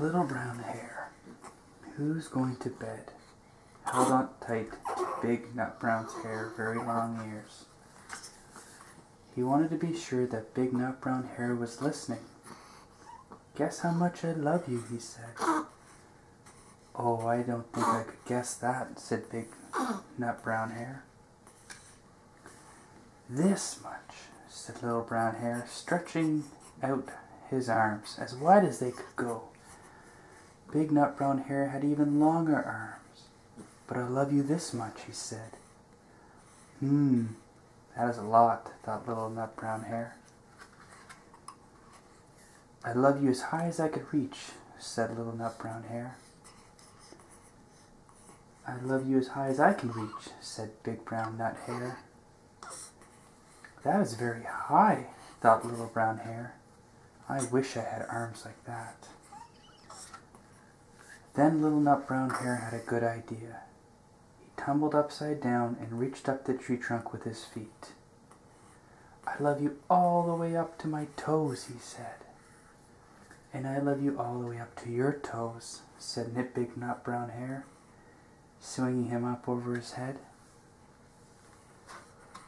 Little brown hare, who's going to bed? Held on tight to big nut brown's hair, very long ears. He wanted to be sure that big nut brown hare was listening. Guess how much I love you, he said. Oh, I don't think I could guess that, said big nut brown hare. This much, said little brown hare, stretching out his arms as wide as they could go. Big nut brown hare had even longer arms. But I love you this much, he said. That is a lot, thought little nut brown hare. I love you as high as I could reach, said little nut brown hare. I love you as high as I can reach, said big brown nut hare. That is very high, thought little brown hare. I wish I had arms like that. Then little nut brown hare had a good idea. He tumbled upside down and reached up the tree trunk with his feet. I love you all the way up to my toes, he said. And I love you all the way up to your toes, said big nut brown hare, swinging him up over his head.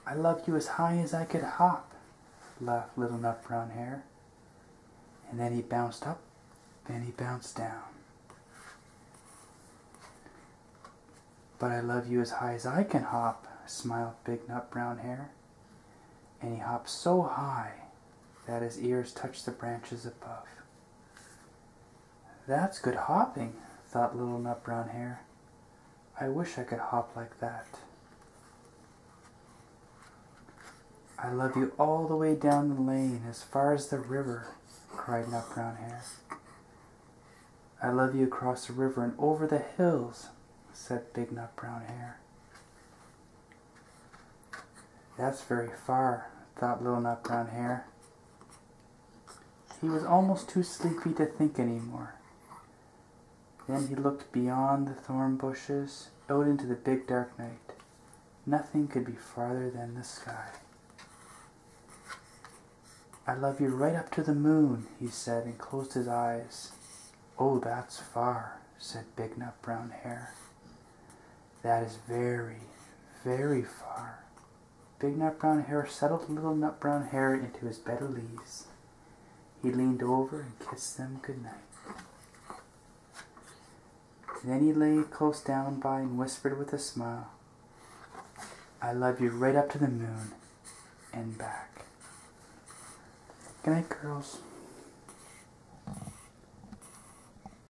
I love you as high as I could hop, laughed little nut brown hare. And then he bounced up, then he bounced down. But I love you as high as I can hop, smiled big nut brown hare. And he hopped so high that his ears touched the branches above. That's good hopping, thought little nut brown hare. I wish I could hop like that. I love you all the way down the lane, as far as the river, cried nut brown hare. I love you across the river and over the hills, said big nut brown hare. That's very far, thought little nut brown hare. He was almost too sleepy to think any more. Then he looked beyond the thorn bushes, out into the big dark night. Nothing could be farther than the sky. I love you right up to the moon, he said, and closed his eyes. Oh, that's far, said big nut brown hare. That is very, very far. Big nut brown hare settled little nut brown hare into his bed of leaves. He leaned over and kissed them good night. Then he lay close down by and whispered with a smile, I love you right up to the moon and back. Good night, girls.